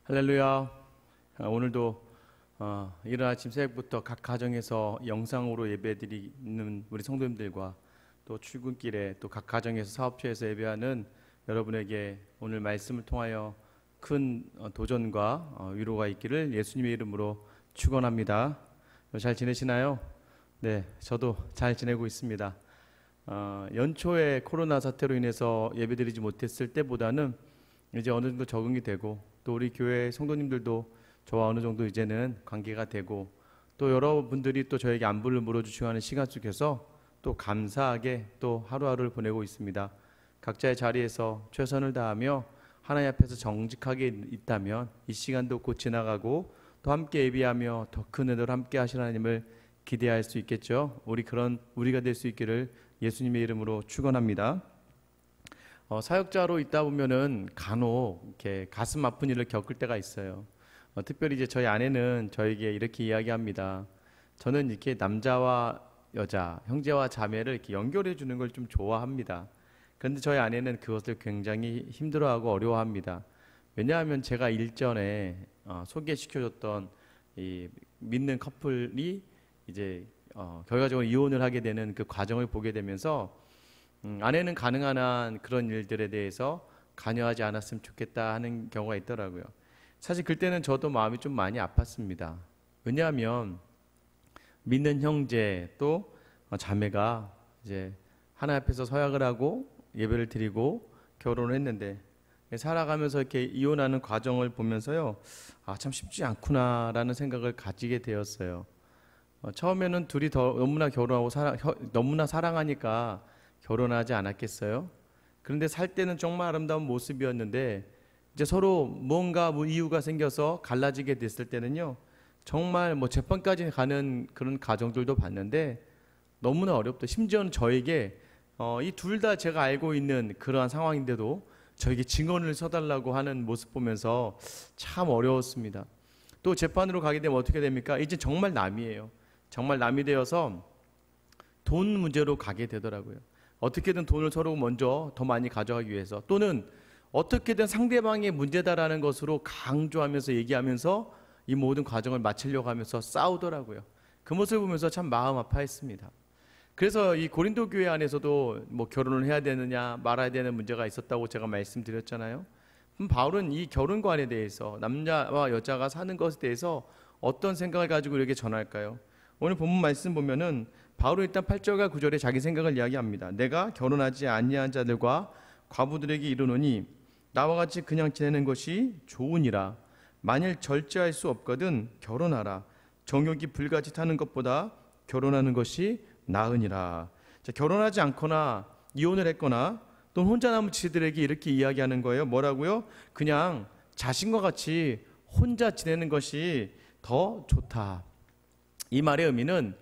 할렐루야. 오늘도 이른 아침 새벽부터 각 가정에서 영상으로 예배드리는 우리 성도님들과 또 출근길에 또 각 가정에서 사업처에서 예배하는 여러분에게 오늘 말씀을 통하여 큰 도전과 위로가 있기를 예수님의 이름으로 축원합니다. 잘 지내시나요? 네, 저도 잘 지내고 있습니다. 연초에 코로나 사태로 인해서 예배드리지 못했을 때보다는 이제 어느 정도 적응이 되고 또 우리 교회 성도님들도 저와 어느 정도 이제는 관계가 되고 또 여러분들이 또 저에게 안부를 물어주시고 하는 시간 속에서 또 감사하게 또 하루하루를 보내고 있습니다. 각자의 자리에서 최선을 다하며 하나님 앞에서 정직하게 있다면 이 시간도 곧 지나가고 또 함께 예비하며 더 큰 은혜로 함께 하실 하나님을 기대할 수 있겠죠. 우리가 될 수 있기를 예수님의 이름으로 축원합니다. 사역자로 있다 보면은 간혹 이렇게 가슴 아픈 일을 겪을 때가 있어요. 특별히 이제 저희 아내는 저에게 이렇게 이야기합니다. 저는 이렇게 남자와 여자, 형제와 자매를 이렇게 연결해 주는 걸 좀 좋아합니다. 그런데 저희 아내는 그것을 굉장히 힘들어하고 어려워합니다. 왜냐하면 제가 일전에 소개시켜줬던 이 믿는 커플이 이제 결과적으로 이혼을 하게 되는 그 과정을 보게 되면서 아내는 가능한 한 그런 일들에 대해서 관여하지 않았으면 좋겠다 하는 경우가 있더라고요. 사실 그때는 저도 마음이 좀 많이 아팠습니다. 왜냐하면 믿는 형제 또 자매가 이제 하나님 앞에서 서약을 하고 예배를 드리고 결혼을 했는데 살아가면서 이렇게 이혼하는 과정을 보면서요, 참 쉽지 않구나라는 생각을 가지게 되었어요. 처음에는 둘이 너무나 결혼하고 너무나 사랑하니까 결혼하지 않았겠어요? 그런데 살 때는 정말 아름다운 모습이었는데 이제 서로 뭔가 이유가 생겨서 갈라지게 됐을 때는요, 정말 재판까지 가는 그런 가정들도 봤는데 너무나 어렵다. 심지어는 저에게 이 둘 다 제가 알고 있는 그러한 상황인데도 저에게 증언을 서달라고 하는 모습 보면서 참 어려웠습니다. 또 재판으로 가게 되면 어떻게 됩니까? 이제 정말 남이에요. 정말 남이 되어서 돈 문제로 가게 되더라고요. 어떻게든 돈을 서로 먼저 더 많이 가져가기 위해서, 또는 어떻게든 상대방의 문제다라는 것으로 강조하면서 얘기하면서 이 모든 과정을 마치려고 하면서 싸우더라고요. 그 모습을 보면서 참 마음 아파했습니다. 그래서 이 고린도 교회 안에서도 결혼을 해야 되느냐 말아야 되는 문제가 있었다고 제가 말씀드렸잖아요. 바울은 이 결혼관에 대해서, 남자와 여자가 사는 것에 대해서 어떤 생각을 가지고 이렇게 전할까요? 오늘 본문 말씀 보면은 바울은 일단 8절과 9절에 자기 생각을 이야기합니다. 내가 결혼하지 아니한 자들과 과부들에게 이르노니 나와 같이 그냥 지내는 것이 좋으니라. 만일 절제할 수 없거든 결혼하라. 정욕이 불같이 타는 것보다 결혼하는 것이 나으니라. 자, 결혼하지 않거나 이혼을 했거나 또는 혼자 남은 지들에게 이렇게 이야기하는 거예요. 뭐라고요? 그냥 자신과 같이 혼자 지내는 것이 더 좋다. 이 말의 의미는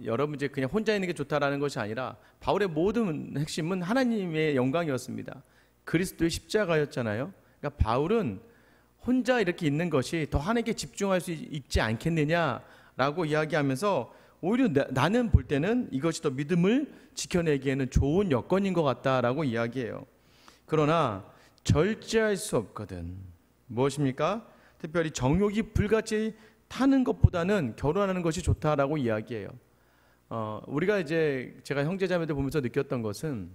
여러분 이제 그냥 혼자 있는 게 좋다라는 것이 아니라 바울의 모든 핵심은 하나님의 영광이었습니다. 그리스도의 십자가였잖아요. 그러니까 바울은 혼자 이렇게 있는 것이 더 하나님께 집중할 수 있지 않겠느냐라고 이야기하면서 오히려 나는 볼 때는 이것이 더 믿음을 지켜내기에는 좋은 여건인 것 같다라고 이야기해요. 그러나 절제할 수 없거든. 무엇입니까? 특별히 정욕이 불같이 타는 것보다는 결혼하는 것이 좋다라고 이야기해요. 우리가 이제 제가 형제자매들 보면서 느꼈던 것은,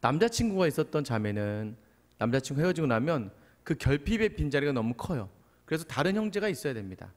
남자친구가 있었던 자매는 남자친구 헤어지고 나면 그 결핍의 빈자리가 너무 커요. 그래서 다른 형제가 있어야 됩니다.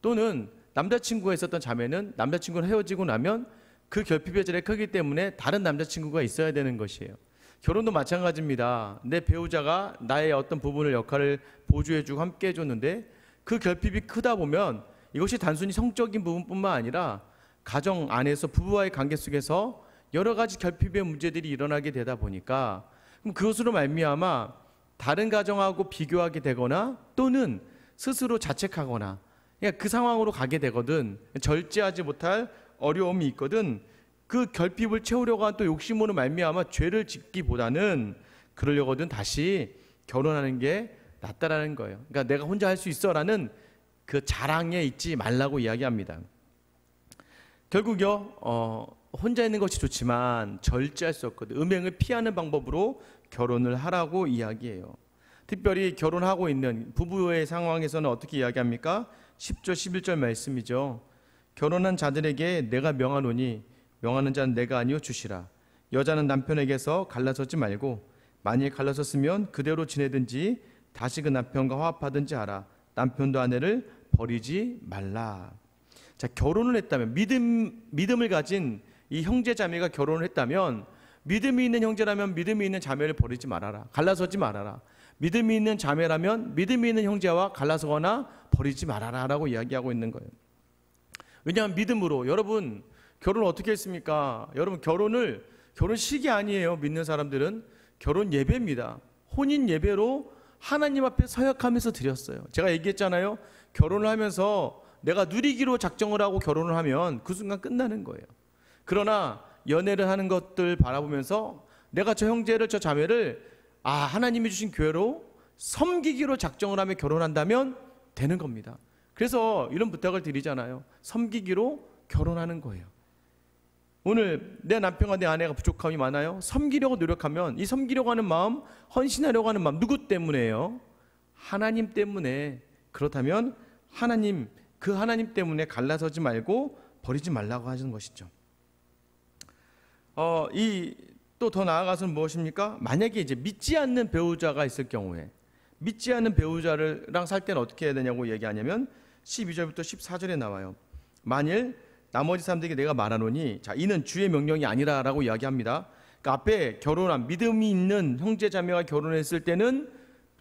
또는 남자친구가 있었던 자매는 남자친구랑 헤어지고 나면 그 결핍의 자리가 크기 때문에 다른 남자친구가 있어야 되는 것이에요. 결혼도 마찬가지입니다. 내 배우자가 나의 어떤 부분을, 역할을 보조해주고 함께 해줬는데 그 결핍이 크다 보면 이것이 단순히 성적인 부분뿐만 아니라 가정 안에서 부부와의 관계 속에서 여러 가지 결핍의 문제들이 일어나게 되다 보니까 그것으로 말미암아 다른 가정하고 비교하게 되거나 또는 스스로 자책하거나 그 상황으로 가게 되거든. 절제하지 못할 어려움이 있거든. 그 결핍을 채우려고 한 또 욕심으로 말미암아 죄를 짓기보다는 그러려거든 다시 결혼하는 게 낫다라는 거예요. 그러니까 내가 혼자 할 수 있어라는 그 자랑에 있지 말라고 이야기합니다. 결국요, 혼자 있는 것이 좋지만 절제할 수 없거든. 음행을 피하는 방법으로 결혼을 하라고 이야기해요. 특별히 결혼하고 있는 부부의 상황에서는 어떻게 이야기합니까? 10절 11절 말씀이죠. 결혼한 자들에게 내가 명하노니 명하는 자는 내가 아니요 주시라. 여자는 남편에게서 갈라서지 말고 만일 갈라섰으면 그대로 지내든지 다시 그 남편과 화합하든지 하라. 남편도 아내를 버리지 말라. 자, 결혼을 했다면 믿음을 가진 이 형제 자매가 결혼을 했다면 믿음이 있는 형제라면 믿음이 있는 자매를 버리지 말아라. 갈라서지 말아라. 믿음이 있는 자매라면 믿음이 있는 형제와 갈라서거나 버리지 말아라 라고 이야기하고 있는 거예요. 왜냐하면 믿음으로 여러분 결혼 어떻게 했습니까? 여러분 결혼식이 아니에요. 믿는 사람들은 결혼 예배입니다. 혼인 예배로 하나님 앞에 서약하면서 드렸어요. 제가 얘기했잖아요. 결혼을 하면서 내가 누리기로 작정을 하고 결혼을 하면 그 순간 끝나는 거예요. 그러나 연애를 하는 것들 바라보면서 내가 저 형제를 저 자매를 하나님이 주신 교회로 섬기기로 작정을 하며 결혼한다면 되는 겁니다. 그래서 이런 부탁을 드리잖아요. 섬기기로 결혼하는 거예요. 오늘 내 남편과 내 아내가 부족함이 많아요. 섬기려고 노력하면 이 섬기려고 하는 마음, 헌신하려고 하는 마음 누구 때문에요? 하나님 때문에. 그렇다면 그 하나님 때문에 갈라서지 말고 버리지 말라고 하시는 것이죠. 또 더 나아가서는 무엇입니까? 만약에 이제 믿지 않는 배우자가 있을 경우에 믿지 않는 배우자랑 살 때는 어떻게 해야 되냐고 얘기하냐면 12절부터 14절에 나와요. 만일 나머지 사람들에게 내가 말하노니 자 이는 주의 명령이 아니라라고 이야기합니다. 그러니까 앞에 결혼한 믿음이 있는 형제 자매가 결혼했을 때는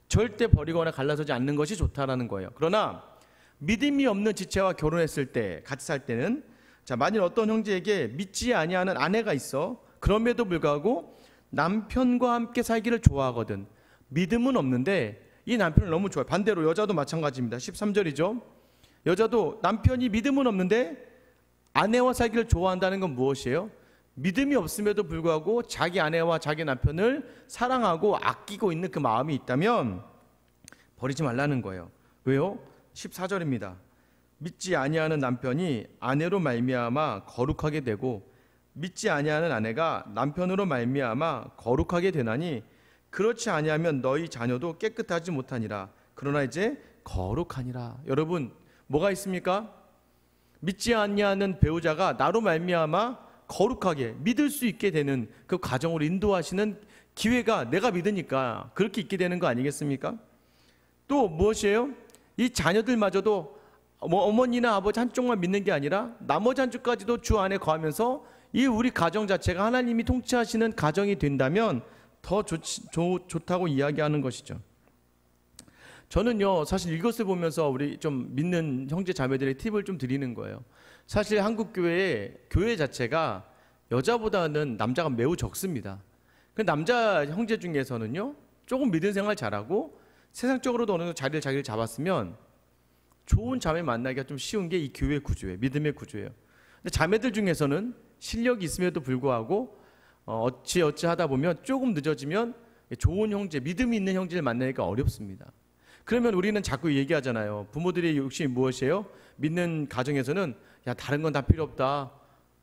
절대 버리거나 갈라서지 않는 것이 좋다라는 거예요. 그러나 믿음이 없는 지체와 결혼했을 때 같이 살 때는 자 만일 어떤 형제에게 믿지 아니하는 아내가 있어 그럼에도 불구하고 남편과 함께 살기를 좋아하거든. 믿음은 없는데 이 남편을 너무 좋아해. 반대로 여자도 마찬가지입니다. 13절이죠. 여자도 남편이 믿음은 없는데 아내와 살기를 좋아한다는 건 무엇이에요? 믿음이 없음에도 불구하고 자기 아내와 자기 남편을 사랑하고 아끼고 있는 그 마음이 있다면 버리지 말라는 거예요. 왜요? 14절입니다. 믿지 아니하는 남편이 아내로 말미암아 거룩하게 되고 믿지 아니하는 아내가 남편으로 말미암아 거룩하게 되나니 그렇지 아니하면 너희 자녀도 깨끗하지 못하니라. 그러나 이제 거룩하니라. 여러분 뭐가 있습니까? 믿지 아니하는 배우자가 나로 말미암아 거룩하게 믿을 수 있게 되는 그 가정으로 인도하시는 기회가 내가 믿으니까 그렇게 있게 되는 거 아니겠습니까? 또 무엇이에요? 이 자녀들마저도 어머니나 아버지 한쪽만 믿는 게 아니라 나머지 한쪽까지도 주 안에 거하면서 이 우리 가정 자체가 하나님이 통치하시는 가정이 된다면 더 좋다고 이야기하는 것이죠. 저는요 사실 이것을 보면서 우리 좀 믿는 형제 자매들의 팁을 좀 드리는 거예요. 사실 한국 교회 자체가 여자보다는 남자가 매우 적습니다. 그 남자 형제 중에서는요 조금 믿음 생활 잘하고 세상적으로도 어느 정도 자리를 잡았으면 좋은 자매 만나기가 좀 쉬운 게 이 교회 구조예요. 믿음의 구조예요. 근데 자매들 중에서는 실력이 있음에도 불구하고 어찌 하다 보면 조금 늦어지면 좋은 형제, 믿음이 있는 형제를 만나기가 어렵습니다. 그러면 우리는 자꾸 얘기하잖아요. 부모들의 욕심이 무엇이에요? 믿는 가정에서는 야 다른 건 다 필요 없다.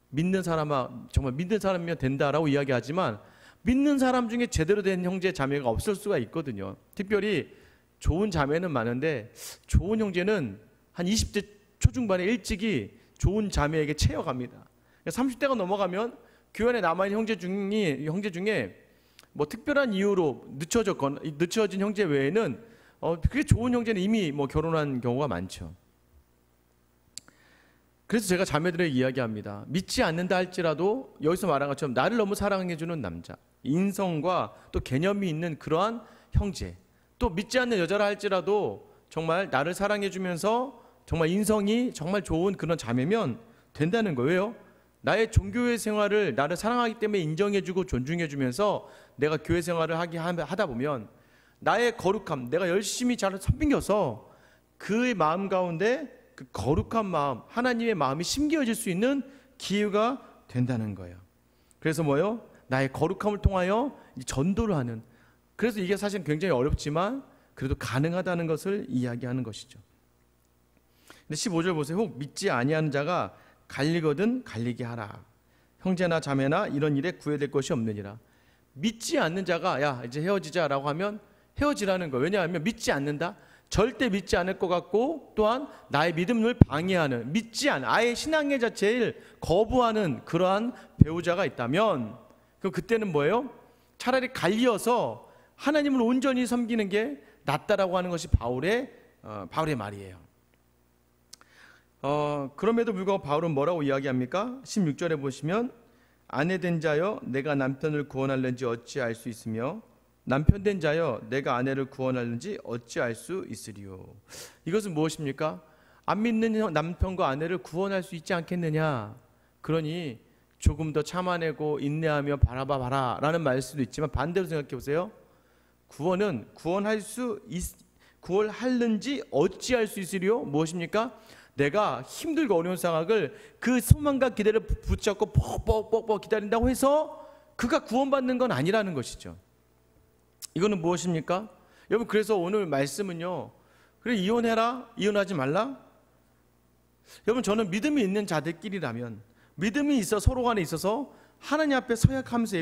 믿는 사람아 정말 믿는 사람이면 된다라고 이야기하지만 믿는 사람 중에 제대로 된 형제 자매가 없을 수가 있거든요. 특별히 좋은 자매는 많은데 좋은 형제는 한 20대 초중반에 일찍이 좋은 자매에게 채여갑니다. 30대가 넘어가면 교회 안에 남아있는 형제 중에 뭐 특별한 이유로 늦춰진 형제 외에는 그게 좋은 형제는 이미 뭐 결혼한 경우가 많죠. 그래서 제가 자매들에게 이야기합니다. 믿지 않는다 할지라도 여기서 말한 것처럼 나를 너무 사랑해주는 남자, 인성과 또 개념이 있는 그러한 형제, 또 믿지 않는 여자라 할지라도 정말 나를 사랑해주면서 정말 인성이 정말 좋은 그런 자매면 된다는 거예요. 나의 종교의 생활을 나를 사랑하기 때문에 인정해주고 존중해주면서 내가 교회 생활을 하다 보면 나의 거룩함, 내가 열심히 잘 섬겨서 그의 마음 가운데 그 거룩한 마음, 하나님의 마음이 심겨질 수 있는 기회가 된다는 거예요. 그래서 뭐요? 나의 거룩함을 통하여 전도를 하는, 그래서 이게 사실 굉장히 어렵지만 그래도 가능하다는 것을 이야기하는 것이죠. 근데 15절 보세요. 혹 믿지 아니하는 자가 갈리거든 갈리게 하라. 형제나 자매나 이런 일에 구애될 것이 없느니라. 믿지 않는 자가 야 이제 헤어지자라고 하면 헤어지라는 거예요. 왜냐하면 믿지 않는다? 절대 믿지 않을 것 같고, 또한 나의 믿음을 방해하는, 믿지 않은, 아예 신앙의 자체를 거부하는 그러한 배우자가 있다면, 그때는 뭐예요? 차라리 갈려서 하나님을 온전히 섬기는 게 낫다라고 하는 것이 바울의 말이에요. 그럼에도 불구하고 바울은 뭐라고 이야기합니까? 16절에 보시면, 아내된 자여 내가 남편을 구원할는지 어찌 알 수 있으며 남편된 자여 내가 아내를 구원할는지 어찌 알 수 있으리요. 이것은 무엇입니까? 안 믿는 남편과 아내를 구원할 수 있지 않겠느냐. 그러니 조금 더 참아내고 인내하며 바라봐봐라 라는 말일 수도 있지만, 반대로 생각해 보세요. 구원할는지 어찌 알 수 있으리요? 무엇입니까? 내가 힘들고 어려운 상황을 그 소망과 기대를 붙잡고 뻑뻑뻑뻑 기다린다고 해서 그가 구원받는 건 아니라는 것이죠. 이거는 무엇입니까? 여러분, 그래서 오늘 말씀은요, 그래 이혼해라, 이혼하지 말라. 여러분, 저는 믿음이 있는 자들끼리라면, 믿음이 있어 서로 간에 있어서 하나님 앞에 서약하면서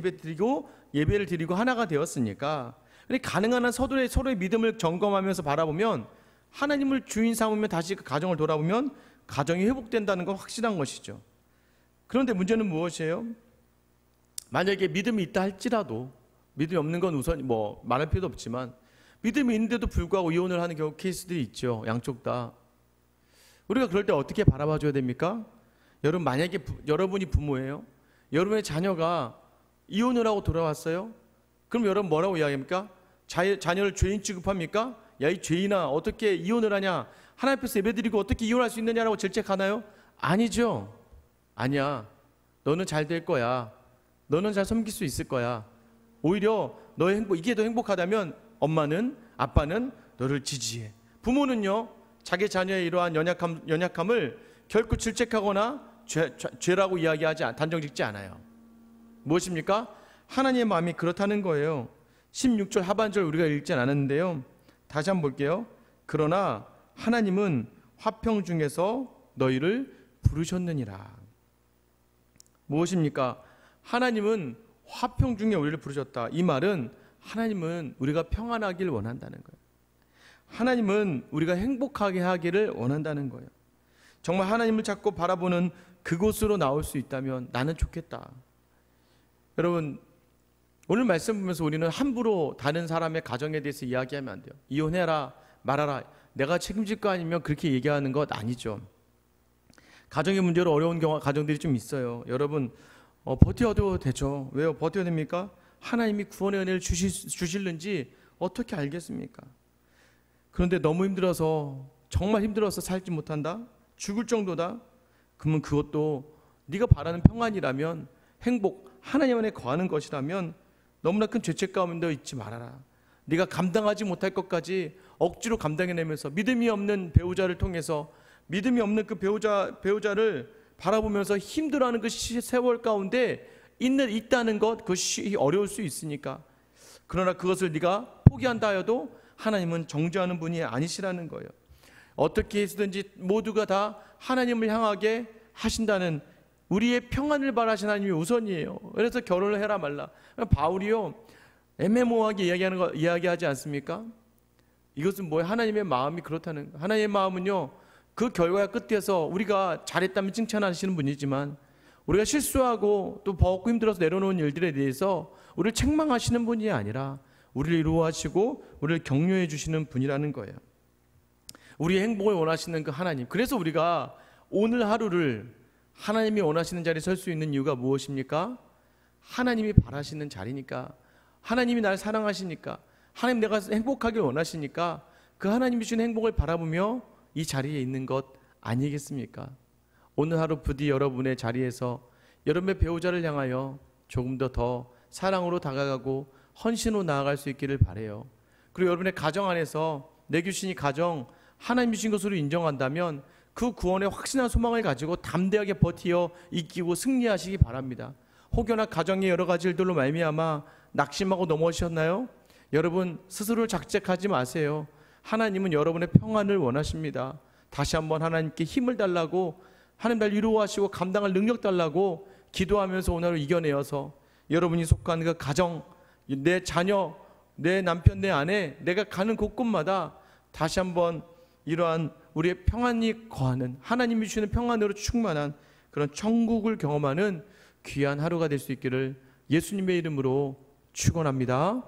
예배를 드리고 하나가 되었으니까, 가능한 한 서로의 믿음을 점검하면서 바라보면, 하나님을 주인 삼으면 다시 그 가정을 돌아보면 가정이 회복된다는 건 확실한 것이죠. 그런데 문제는 무엇이에요? 만약에 믿음이 있다 할지라도, 믿음이 없는 건 우선 말할 필요도 없지만, 믿음이 있는데도 불구하고 이혼을 하는 경우 케이스들이 있죠. 양쪽 다. 우리가 그럴 때 어떻게 바라봐 줘야 됩니까? 여러분, 만약에 여러분이 부모예요. 여러분의 자녀가 이혼을 하고 돌아왔어요. 그럼 여러분 뭐라고 이야기합니까? 자녀를 죄인 취급합니까? 야, 이 죄인아, 어떻게 이혼을 하냐? 하나님 앞에서 예배드리고 어떻게 이혼할 수 있느냐라고 질책하나요? 아니죠. 아니야. 너는 잘 될 거야. 너는 잘 섬길 수 있을 거야. 오히려 이게 더 행복하다면 엄마는, 아빠는 너를 지지해. 부모는요, 자기 자녀의 이러한 연약함을 결코 질책하거나 죄라고 단정 짓지 않아요. 무엇입니까? 하나님의 마음이 그렇다는 거예요. 16절 하반절 우리가 읽지 않았는데요, 다시 한번 볼게요. 그러나 하나님은 화평 중에서 너희를 부르셨느니라. 무엇입니까? 하나님은 화평 중에 우리를 부르셨다. 이 말은 하나님은 우리가 평안하길 원한다는 거예요. 하나님은 우리가 행복하게 하기를 원한다는 거예요. 정말 하나님을 찾고 바라보는 그곳으로 나올 수 있다면 나는 좋겠다. 여러분, 오늘 말씀 보면서 우리는 함부로 다른 사람의 가정에 대해서 이야기하면 안 돼요. 이혼해라, 말아라, 내가 책임질 거 아니면 그렇게 얘기하는 것 아니죠. 가정의 문제로 어려운 가정들이 좀 있어요. 여러분, 버텨도 되죠. 왜요? 버텨야 됩니까? 하나님이 구원의 은혜를 주실는지 어떻게 알겠습니까? 그런데 너무 힘들어서, 정말 힘들어서 살지 못한다? 죽을 정도다? 그러면 그것도 네가 바라는 평안이라면, 행복, 하나님 안에 거하는 것이라면 너무나 큰 죄책 가운데 있지 말아라. 네가 감당하지 못할 것까지 억지로 감당해내면서 믿음이 없는 배우자를 통해서, 믿음이 없는 그 배우자를 바라보면서 힘들어하는 그 세월 가운데 있다는 것, 그것이 어려울 수 있으니까. 그러나 그것을 네가 포기한다 하여도 하나님은 정죄하는 분이 아니시라는 거예요. 어떻게 해서든지 모두가 다 하나님을 향하게 하신다는, 우리의 평안을 바라시는 하나님이 우선이에요. 그래서 결혼을 해라 말라. 바울이요, 애매모호하게 이야기하지 않습니까? 이것은 뭐예요? 하나님의 마음이 그렇다는 거예요. 하나님의 마음은요, 그 결과 끝에서 우리가 잘했다면 칭찬하시는 분이지만, 우리가 실수하고 또 버겁고 힘들어서 내려놓은 일들에 대해서 우리를 책망하시는 분이 아니라 우리를 위로하시고 우리를 격려해 주시는 분이라는 거예요. 우리의 행복을 원하시는 그 하나님. 그래서 우리가 오늘 하루를 하나님이 원하시는 자리에 설 수 있는 이유가 무엇입니까? 하나님이 바라시는 자리니까, 하나님이 나를 사랑하시니까, 하나님 내가 행복하길 원하시니까 그 하나님이 주신 행복을 바라보며 이 자리에 있는 것 아니겠습니까? 오늘 하루 부디 여러분의 자리에서 여러분의 배우자를 향하여 조금 더 사랑으로 다가가고 헌신으로 나아갈 수 있기를 바라요. 그리고 여러분의 가정 안에서 내 귀신이 가정 하나님 주신 것으로 인정한다면 그 구원의 확신한 소망을 가지고 담대하게 버티어 이기고 승리하시기 바랍니다. 혹여나 가정의 여러 가지 일들로 말미암아 낙심하고 넘어지셨나요? 여러분 스스로를 작작하지 마세요. 하나님은 여러분의 평안을 원하십니다. 다시 한번 하나님께 힘을 달라고, 하나님 날 위로하시고 감당할 능력 달라고 기도하면서 오늘 이겨내어서 여러분이 속한 그 가정, 내 자녀, 내 남편, 내 아내, 내가 가는 곳곳마다 다시 한번 이러한 우리의 평안이 거하는, 하나님이 주시는 평안으로 충만한 그런 천국을 경험하는 귀한 하루가 될 수 있기를 예수님의 이름으로 축원합니다.